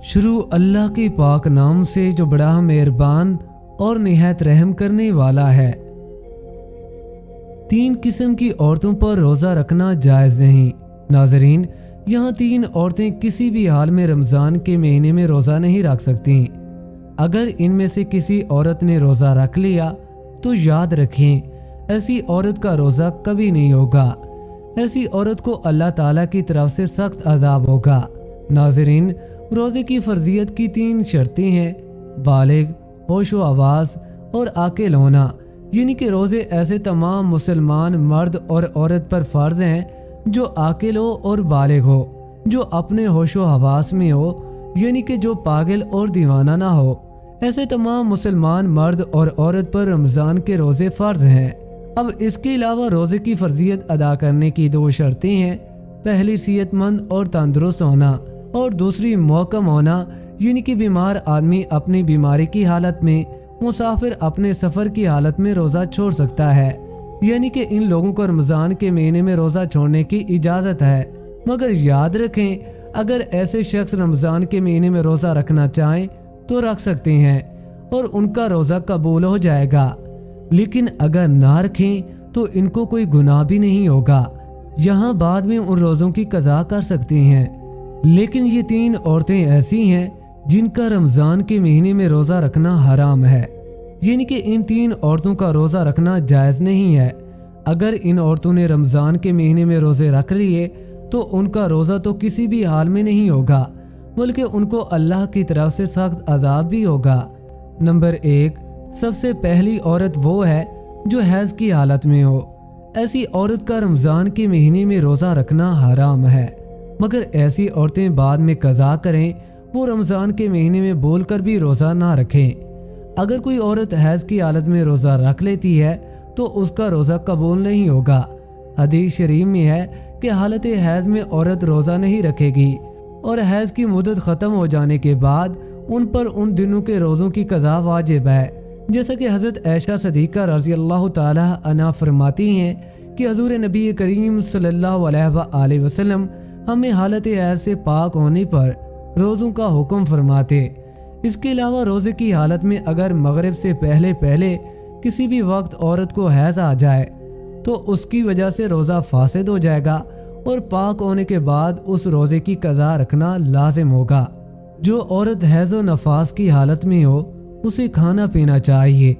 شروع اللہ کے پاک نام سے جو بڑا مہربان اور نہایت رحم کرنے والا ہے۔ 3 قسم کی عورتوں پر روزہ رکھنا جائز نہیں۔ ناظرین، یہاں 3 عورتیں کسی بھی حال میں رمضان کے مہینے میں روزہ نہیں رکھ سکتی۔ اگر ان میں سے کسی عورت نے روزہ رکھ لیا تو یاد رکھیں ایسی عورت کا روزہ کبھی نہیں ہوگا۔ ایسی عورت کو اللہ تعالیٰ کی طرف سے سخت عذاب ہوگا۔ ناظرین، روزے کی فرضیت کی 3 شرطیں ہیں: بالغ، ہوش و حواس اور عاقل ہونا، یعنی کہ روزے ایسے تمام مسلمان مرد اور عورت پر فرض ہیں جو عاقل ہو اور بالغ ہو، جو اپنے ہوش و حواس میں ہو، یعنی کہ جو پاگل اور دیوانہ نہ ہو۔ ایسے تمام مسلمان مرد اور عورت پر رمضان کے روزے فرض ہیں۔ اب اس کے علاوہ روزے کی فرضیت ادا کرنے کی 2 شرطیں ہیں: پہلی صحت مند اور تندرست ہونا، اور دوسری محکم ہونا، یعنی کہ بیمار آدمی اپنی بیماری کی حالت میں، مسافر اپنے سفر کی حالت میں روزہ چھوڑ سکتا ہے، یعنی کہ ان لوگوں کو رمضان کے مہینے میں روزہ چھوڑنے کی اجازت ہے۔ مگر یاد رکھیں اگر ایسے شخص رمضان کے مہینے میں روزہ رکھنا چاہیں تو رکھ سکتے ہیں اور ان کا روزہ قبول ہو جائے گا، لیکن اگر نہ رکھیں تو ان کو کوئی گناہ بھی نہیں ہوگا، یہاں بعد میں ان روزوں کی قضا کر سکتے ہیں۔ لیکن یہ 3 عورتیں ایسی ہیں جن کا رمضان کے مہینے میں روزہ رکھنا حرام ہے، یعنی کہ ان 3 عورتوں کا روزہ رکھنا جائز نہیں ہے۔ اگر ان عورتوں نے رمضان کے مہینے میں روزے رکھ لیے تو ان کا روزہ تو کسی بھی حال میں نہیں ہوگا، بلکہ ان کو اللہ کی طرف سے سخت عذاب بھی ہوگا۔ نمبر 1، سب سے پہلی عورت وہ ہے جو حیض کی حالت میں ہو۔ ایسی عورت کا رمضان کے مہینے میں روزہ رکھنا حرام ہے، مگر ایسی عورتیں بعد میں قضا کریں، وہ رمضان کے مہینے میں بول کر بھی روزہ نہ رکھیں۔ اگر کوئی عورت حیض کی حالت میں روزہ رکھ لیتی ہے تو اس کا روزہ قبول نہیں ہوگا۔ حدیث شریف میں ہے کہ حالت حیض میں عورت روزہ نہیں رکھے گی، اور حیض کی مدت ختم ہو جانے کے بعد ان پر ان دنوں کے روزوں کی قضا واجب ہے، جیسا کہ حضرت عائشہ صدیقہ رضی اللہ تعالی عنہا فرماتی ہیں کہ حضور نبی کریم صلی اللہ علیہ وآلہ وسلم ہمیں حالت حیض سے پاک ہونے پر روزوں کا حکم فرماتے۔ اس کے علاوہ روزے کی حالت میں اگر مغرب سے پہلے کسی بھی وقت عورت کو حیض آ جائے تو اس کی وجہ سے روزہ فاسد ہو جائے گا، اور پاک ہونے کے بعد اس روزے کی قضا رکھنا لازم ہوگا۔ جو عورت حیض و نفاس کی حالت میں ہو اسے کھانا پینا چاہیے،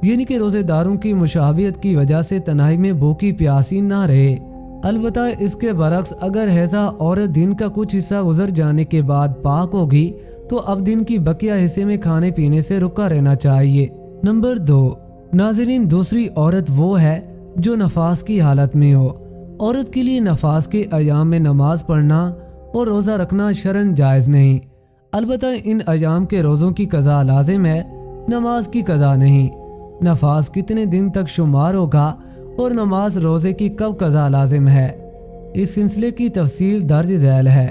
یعنی کہ روزے داروں کی مشابہت کی وجہ سے تنہائی میں بھوکی پیاسی نہ رہے۔ البتہ اس کے برعکس اگر حیضہ عورت دن کا کچھ حصہ گزر جانے کے بعد پاک ہوگی تو اب دن کی بقیہ حصے میں کھانے پینے سے رکا رہنا چاہیے۔ نمبر 2، ناظرین، دوسری عورت وہ ہے جو نفاس کی حالت میں ہو۔ عورت کے لیے نفاس کے ایام میں نماز پڑھنا اور روزہ رکھنا شرعاً جائز نہیں، البتہ ان ایام کے روزوں کی قضا لازم ہے، نماز کی قضا نہیں۔ نفاس کتنے دن تک شمار ہوگا اور نماز روزے کی کب قضا لازم ہے، اس سلسلے کی تفصیل درج ذیل ہے۔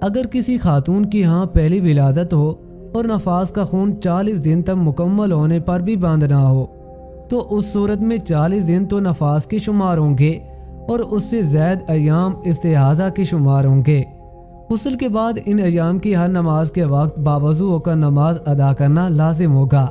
اگر کسی خاتون کی ہاں پہلی ولادت ہو اور نفاس کا خون 40 دن تک مکمل ہونے پر بھی بند نہ ہو تو اس صورت میں 40 دن تو نفاس کے شمار ہوں گے اور اس سے زائد ایام استحاضہ کے شمار ہوں گے۔ غسل کے بعد ان ایام کی ہر نماز کے وقت باوضو ہو کر نماز ادا کرنا لازم ہوگا،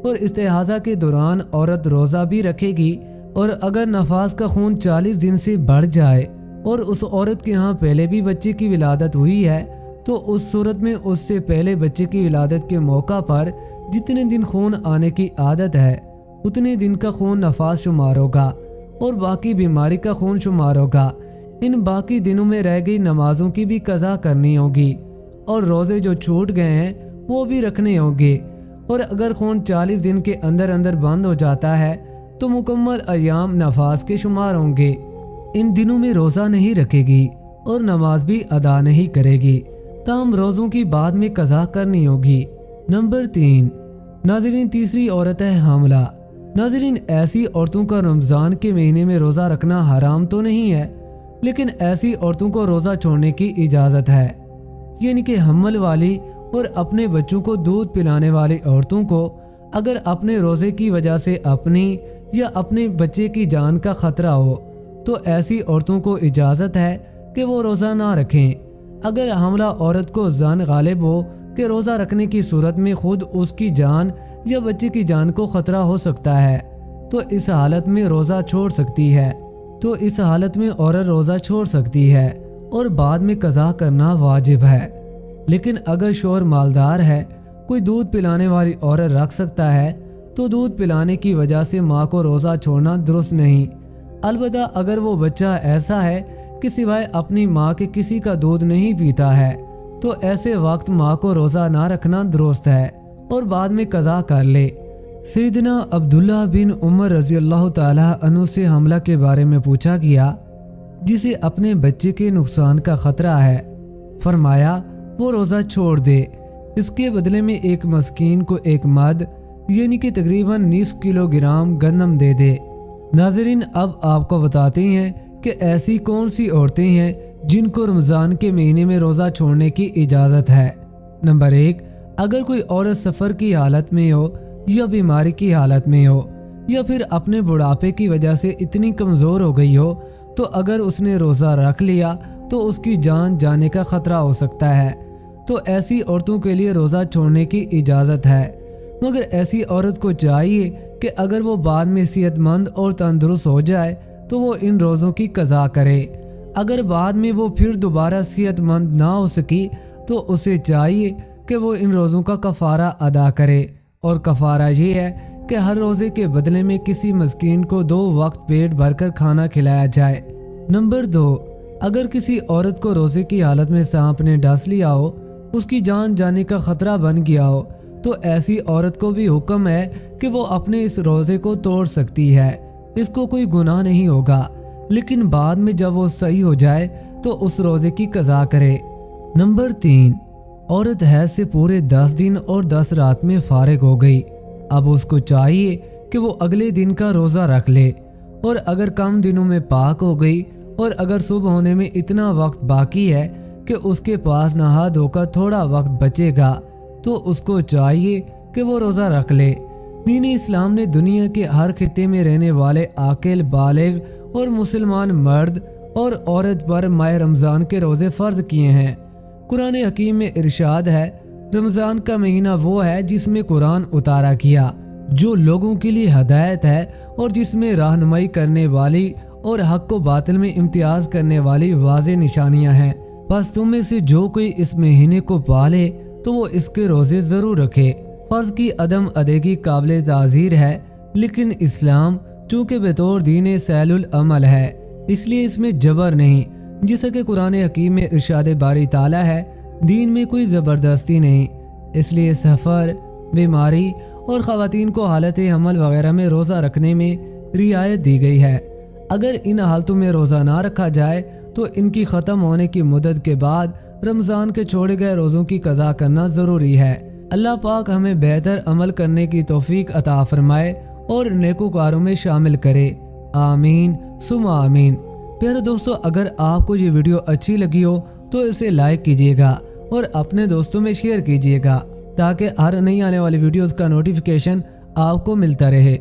اور استحاضہ کے دوران عورت روزہ بھی رکھے گی، اور اگر نفاس کا خون 40 دن سے بڑھ جائے اور اس عورت کے ہاں پہلے بھی بچے کی ولادت ہوئی ہے تو اس صورت میں اس سے پہلے بچے کی ولادت کے موقع پر جتنے دن خون آنے کی عادت ہے اتنے دن کا خون نفاس شمار ہوگا، اور باقی بیماری کا خون شمار ہوگا۔ ان باقی دنوں میں رہ گئی نمازوں کی بھی قضا کرنی ہوگی، اور روزے جو چھوٹ گئے ہیں وہ بھی رکھنے ہوں گے، اور اگر خون 40 دن کے اندر بند ہو جاتا ہے تو مکمل ایام نفاس کے شمار ہوں گے۔ ان دنوں میں روزہ نہیں رکھے گی اور نماز بھی ادا نہیں کرے گی، تاہم روزوں کی بعد میں قضا کرنی ہوگی۔ نمبر 3، ناظرین، تیسری عورت ہے حاملہ۔ ناظرین، ایسی عورتوں کا رمضان کے مہینے میں روزہ رکھنا حرام تو نہیں ہے، لیکن ایسی عورتوں کو روزہ چھوڑنے کی اجازت ہے، یعنی کہ حمل والی اور اپنے بچوں کو دودھ پلانے والی عورتوں کو اگر اپنے روزے کی وجہ سے اپنی یا اپنے بچے کی جان کا خطرہ ہو تو ایسی عورتوں کو اجازت ہے کہ وہ روزہ نہ رکھیں۔ اگر حاملہ عورت کو زن غالب ہو کہ روزہ رکھنے کی صورت میں خود اس کی جان یا بچے کی جان کو خطرہ ہو سکتا ہے تو اس حالت میں روزہ چھوڑ سکتی ہے اور بعد میں قضا کرنا واجب ہے۔ لیکن اگر شوہر مالدار ہے، کوئی دودھ پلانے والی عورت رکھ سکتا ہے تو دودھ پلانے کی وجہ سے ماں کو روزہ چھوڑنا درست نہیں۔ البتہ اگر وہ بچہ ایسا ہے کہ سوائے اپنی ماں کے کسی کا دودھ نہیں پیتا ہے تو ایسے وقت ماں کو روزہ نہ رکھنا درست ہے اور بعد میں قضا کر لے۔ سیدنا عبداللہ بن عمر رضی اللہ تعالی عنہ سے حملہ کے بارے میں پوچھا گیا جسے اپنے بچے کے نقصان کا خطرہ ہے۔ فرمایا وہ روزہ چھوڑ دے، اس کے بدلے میں ایک مسکین کو ایک مد یعنی کہ تقریباً 90 کلو گرام گندم دے دے۔ ناظرین، اب آپ کو بتاتے ہیں کہ ایسی کون سی عورتیں ہیں جن کو رمضان کے مہینے میں روزہ چھوڑنے کی اجازت ہے۔ نمبر 1، اگر کوئی عورت سفر کی حالت میں ہو یا بیماری کی حالت میں ہو یا پھر اپنے بڑھاپے کی وجہ سے اتنی کمزور ہو گئی ہو تو اگر اس نے روزہ رکھ لیا تو اس کی جان جانے کا خطرہ ہو سکتا ہے، تو ایسی عورتوں کے لیے روزہ چھوڑنے کی اجازت ہے۔ مگر ایسی عورت کو چاہیے کہ اگر وہ بعد میں صحت مند اور تندرست ہو جائے تو وہ ان روزوں کی قضا کرے۔ اگر بعد میں وہ پھر دوبارہ صحت مند نہ ہو سکی تو اسے چاہیے کہ وہ ان روزوں کا کفارہ ادا کرے، اور کفارہ یہ ہے کہ ہر روزے کے بدلے میں کسی مسکین کو 2 وقت پیٹ بھر کر کھانا کھلایا جائے۔ نمبر 2، اگر کسی عورت کو روزے کی حالت میں سانپ نے ڈس لیا ہو، اس کی جان جانے کا خطرہ بن گیا ہو، تو ایسی عورت کو بھی حکم ہے کہ وہ اپنے اس روزے کو توڑ سکتی ہے، اس کو کوئی گناہ نہیں ہوگا، لیکن بعد میں جب وہ صحیح ہو جائے تو اس روزے کی قضا کرے۔ نمبر 3، عورت حیض سے پورے 10 دن اور 10 رات میں فارغ ہو گئی، اب اس کو چاہیے کہ وہ اگلے دن کا روزہ رکھ لے، اور اگر کم دنوں میں پاک ہو گئی اور اگر صبح ہونے میں اتنا وقت باقی ہے کہ اس کے پاس نہا دھو کر تھوڑا وقت بچے گا تو اس کو چاہیے کہ وہ روزہ رکھ لے۔ دین اسلام نے دنیا کے ہر خطے میں رہنے والے عاقل، بالغ اور مسلمان مرد اور عورت پر ماہ رمضان کے روزے فرض کیے ہیں۔ قرآن حکیم میں ارشاد ہے، رمضان کا مہینہ وہ ہے جس میں قرآن اتارا گیا، جو لوگوں کے لیے ہدایت ہے اور جس میں رہنمائی کرنے والی اور حق و باطل میں امتیاز کرنے والی واضح نشانیاں ہیں۔ بس تم میں سے جو کوئی اس مہینے کو پالے تو وہ اس کے روزے ضرور رکھے۔ فرض کی عدم ادائیگی قابل تعزیر ہے، لیکن اسلام چونکہ بطور دین سہل العمل ہے اس لیے اس میں جبر نہیں، جیسا کہ قرآن حکیم میں ارشاد باری تعالیٰ ہے، دین میں کوئی زبردستی نہیں۔ اس لیے سفر، بیماری اور خواتین کو حالت حمل وغیرہ میں روزہ رکھنے میں رعایت دی گئی ہے۔ اگر ان حالتوں میں روزہ نہ رکھا جائے تو ان کی ختم ہونے کی مدت کے بعد رمضان کے چھوڑے گئے روزوں کی قضا کرنا ضروری ہے۔ اللہ پاک ہمیں بہتر عمل کرنے کی توفیق عطا فرمائے اور نیکوکاروں میں شامل کرے، آمین ثم آمین۔ پیارے دوستو، اگر آپ کو یہ ویڈیو اچھی لگی ہو تو اسے لائک کیجیے گا اور اپنے دوستوں میں شیئر کیجیے گا تاکہ ہر نئی آنے والی ویڈیوز کا نوٹیفیکیشن آپ کو ملتا رہے۔